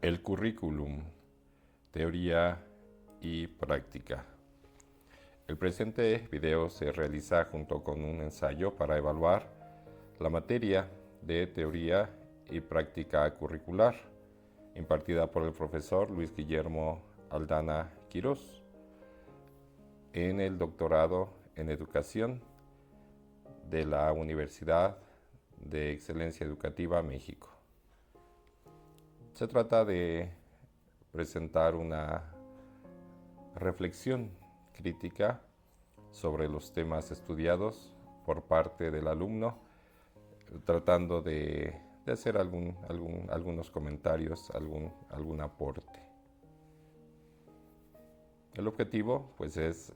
El currículum, teoría y práctica. El presente video se realiza junto con un ensayo para evaluar la materia de teoría y práctica curricular, impartida por el profesor Luis Guillermo Aldana Quirós en el doctorado en educación de la Universidad de Excelencia Educativa México. Se trata de presentar una reflexión crítica sobre los temas estudiados por parte del alumno, tratando de hacer algunos comentarios, algún aporte. El objetivo pues, es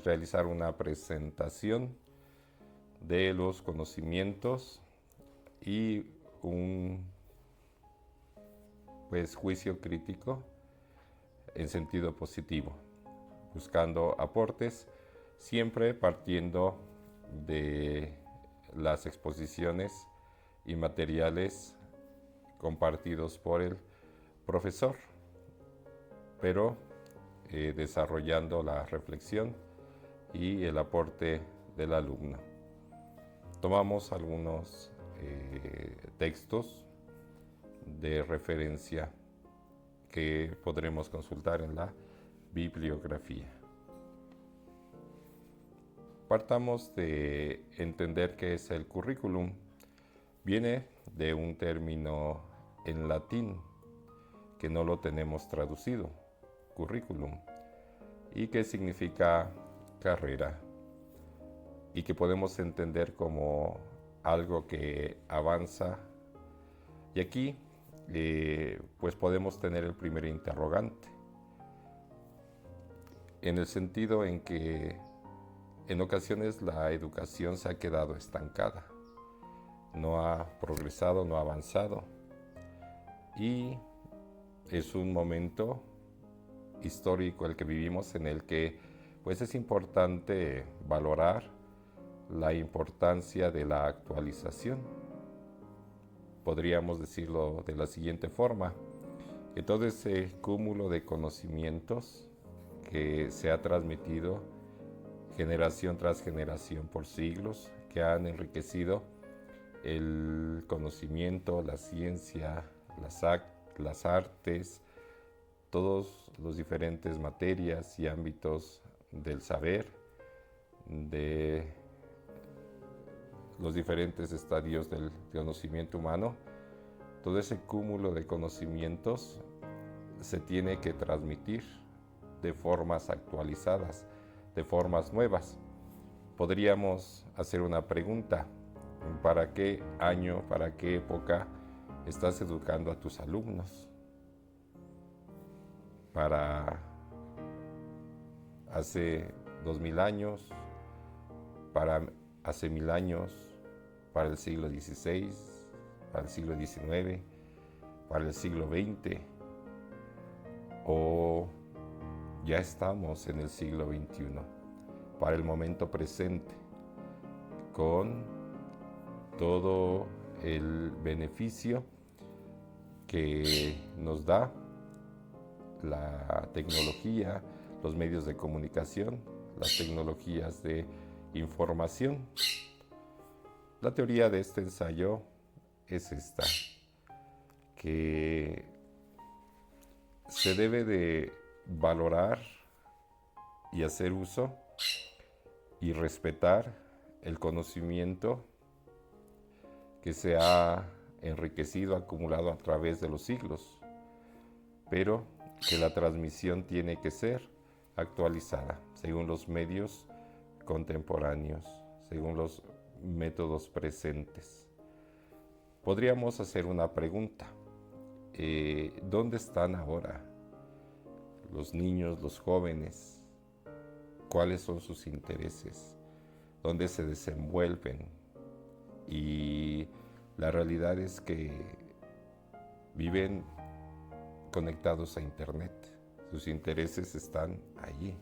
realizar una presentación de los conocimientos y un juicio crítico en sentido positivo, buscando aportes, siempre partiendo de las exposiciones y materiales compartidos por el profesor, pero desarrollando la reflexión y el aporte del alumno. Tomamos algunos textos de referencia que podremos consultar en la bibliografía. Partamos de entender qué es el currículum. Viene de un término en latín que no lo tenemos traducido, currículum, y que significa carrera, y que podemos entender como algo que avanza. Y aquí pues podemos tener el primer interrogante, en el sentido en que en ocasiones la educación se ha quedado estancada, no ha progresado, no ha avanzado, y es un momento histórico el que vivimos en el que pues es importante valorar la importancia de la actualización. Podríamos decirlo de la siguiente forma, que todo ese cúmulo de conocimientos que se ha transmitido generación tras generación por siglos, que han enriquecido el conocimiento, la ciencia, las artes, todos los diferentes materias y ámbitos del saber, de los diferentes estadios del conocimiento humano, todo ese cúmulo de conocimientos se tiene que transmitir de formas actualizadas, de formas nuevas. Podríamos hacer una pregunta: ¿para qué año, para qué época estás educando a tus alumnos? ¿Para hace 2000 años? ¿Para hace 1000 años? ¿Para el siglo XVI? ¿Para el siglo XIX? ¿Para el siglo XX? ¿O ya estamos en el siglo XXI? Para el momento presente, con todo el beneficio que nos da la tecnología, los medios de comunicación, las tecnologías de información. La teoría de este ensayo es esta, que se debe de valorar y hacer uso y respetar el conocimiento que se ha enriquecido, acumulado a través de los siglos, pero que la transmisión tiene que ser actualizada según los medios contemporáneos, según los métodos presentes. Podríamos hacer una pregunta: ¿dónde están ahora los niños, los jóvenes? ¿Cuáles son sus intereses? ¿Dónde se desenvuelven? Y la realidad es que viven conectados a Internet. Sus intereses están allí.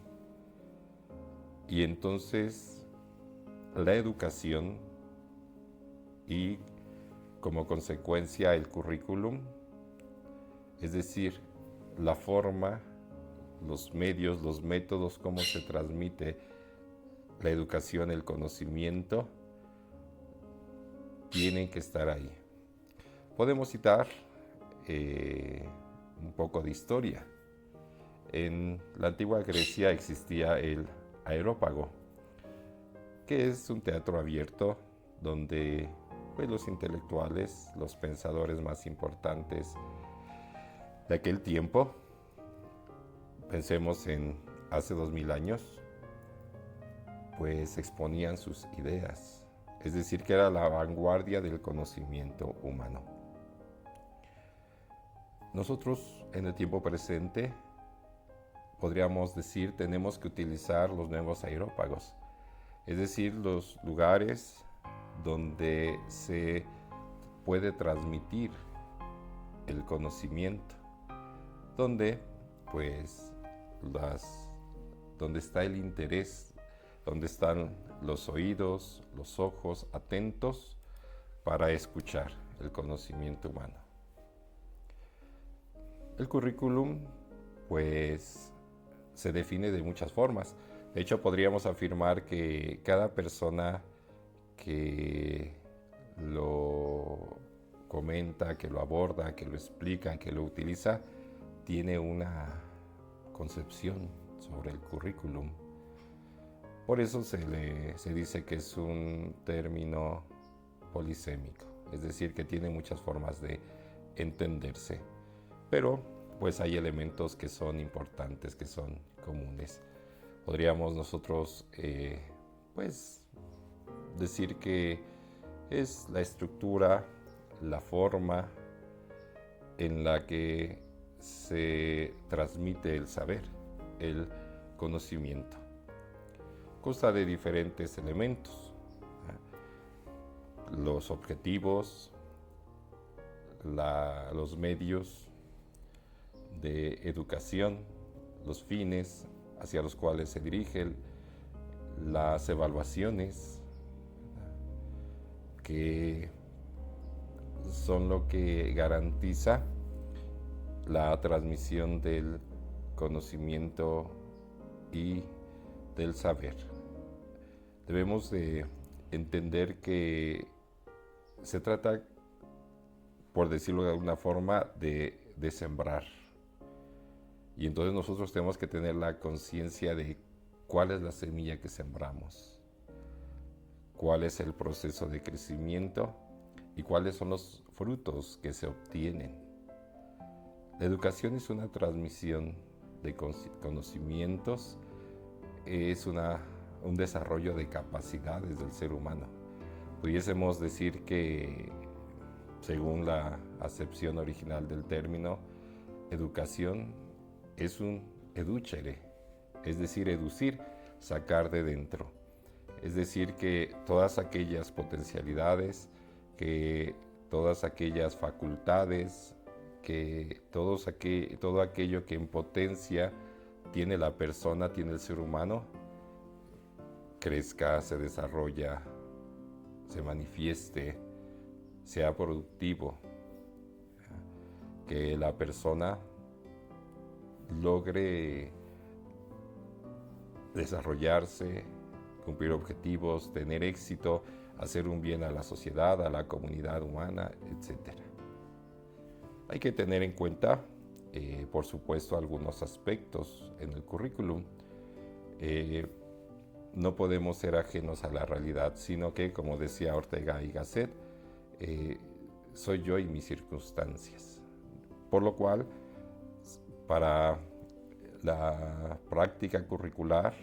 Y entonces la educación y como consecuencia el currículum es decir, la forma, los medios, los métodos, cómo se transmite la educación, el conocimiento, tienen que estar ahí. Podemos citar un poco de historia. En la antigua Grecia existía el Areópago, que es un teatro abierto donde pues, los intelectuales, los pensadores más importantes de aquel tiempo, pensemos en hace 2000 años, pues exponían sus ideas, es decir, que era la vanguardia del conocimiento humano. Nosotros en el tiempo presente podríamos decir tenemos que utilizar los nuevos areópagos, es decir, los lugares donde se puede transmitir el conocimiento, donde pues donde está el interés, donde están los oídos, los ojos atentos para escuchar el conocimiento humano. El currículum pues se define de muchas formas. De hecho, podríamos afirmar que cada persona que lo comenta, que lo aborda, que lo explica, que lo utiliza, tiene una concepción sobre el currículum. Por eso se dice que es un término polisémico, es decir, que tiene muchas formas de entenderse. Pero pues hay elementos que son importantes, que son comunes. Podríamos nosotros pues decir que es la estructura, la forma en la que se transmite el saber, el conocimiento. Consta de diferentes elementos, los objetivos, los medios de educación, los fines hacia los cuales se dirigen, las evaluaciones, que son lo que garantiza la transmisión del conocimiento y del saber. Debemos de entender que se trata, por decirlo de alguna forma, de sembrar. Y entonces nosotros tenemos que tener la conciencia de cuál es la semilla que sembramos, cuál es el proceso de crecimiento y cuáles son los frutos que se obtienen. La educación es una transmisión de conocimientos, es un desarrollo de capacidades del ser humano. Pudiésemos decir que, según la acepción original del término, educación es un educere, es decir, educir, sacar de dentro. Es decir, que todas aquellas potencialidades, que todas aquellas facultades, que todo aquello que en potencia tiene la persona, tiene el ser humano, crezca, se desarrolla, se manifieste, sea productivo, que la persona logre desarrollarse, cumplir objetivos, tener éxito, hacer un bien a la sociedad, a la comunidad humana, etc. Hay que tener en cuenta, por supuesto, algunos aspectos en el currículum. No podemos ser ajenos a la realidad, sino que, como decía Ortega y Gasset, soy yo y mis circunstancias. Por lo cual, para la práctica curricular,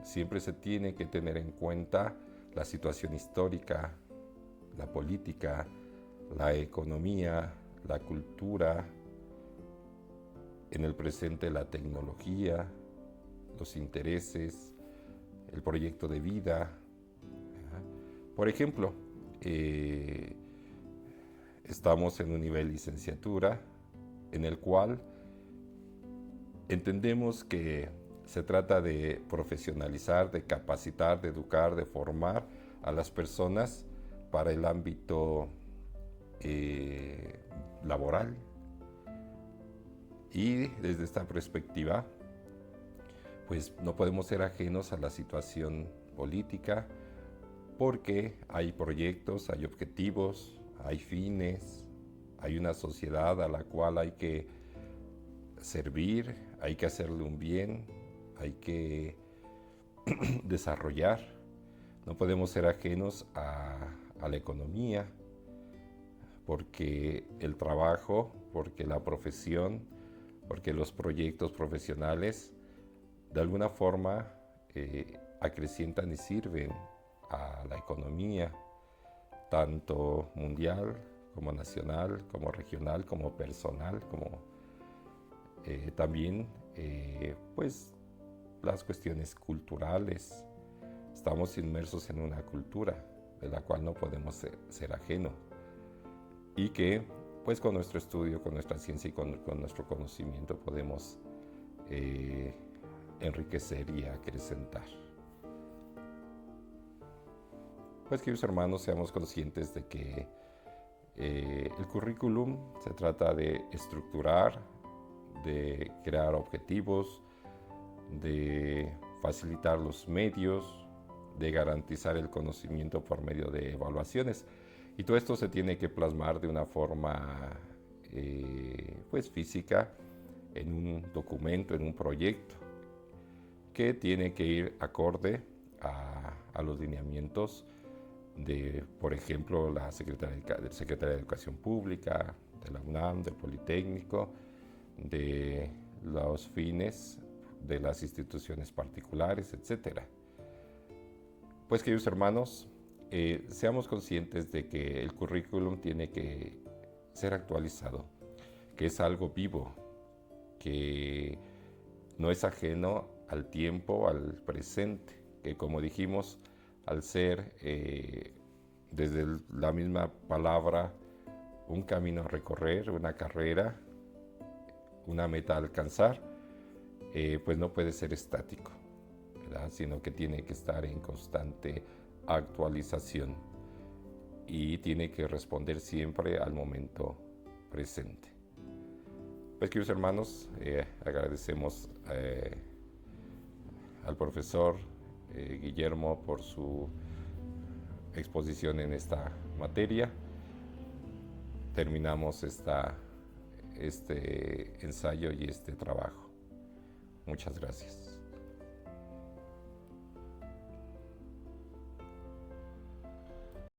siempre se tiene que tener en cuenta la situación histórica, la política, la economía, la cultura, en el presente la tecnología, los intereses, el proyecto de vida. Por ejemplo, estamos en un nivel licenciatura en el cual entendemos que se trata de profesionalizar, de capacitar, de educar, de formar a las personas para el ámbito laboral, Y desde esta perspectiva, pues no podemos ser ajenos a la situación política, porque hay proyectos, hay objetivos, hay fines, hay una sociedad a la cual hay que servir, hay que hacerle un bien, hay que desarrollar. No podemos ser ajenos a la economía, porque el trabajo, porque la profesión, porque los proyectos profesionales de alguna forma acrecientan y sirven a la economía, tanto mundial como nacional, como regional, como personal, como también pues las cuestiones culturales. Estamos inmersos en una cultura de la cual no podemos ser ajenos, y que pues con nuestro estudio, con nuestra ciencia y con nuestro conocimiento podemos enriquecer y acrecentar. Pues, queridos hermanos, seamos conscientes de que el currículum se trata de estructurar, de crear objetivos, de facilitar los medios, de garantizar el conocimiento por medio de evaluaciones. Y todo esto se tiene que plasmar de una forma pues física, en un documento, en un proyecto, que tiene que ir acorde a los lineamientos de, por ejemplo, la del Secretaría de Educación Pública, de la UNAM, del Politécnico, de los fines de las instituciones particulares, etc. Pues, queridos hermanos, seamos conscientes de que el currículum tiene que ser actualizado, que es algo vivo, que no es ajeno al tiempo, al presente, que, como dijimos, al ser desde la misma palabra un camino a recorrer, una carrera, una meta a alcanzar, pues no puede ser estático, ¿verdad? Sino que tiene que estar en constante actualización y tiene que responder siempre al momento presente. Pues, queridos hermanos, agradecemos al profesor Guillermo por su exposición en esta materia. Terminamos este ensayo y este trabajo. Muchas gracias.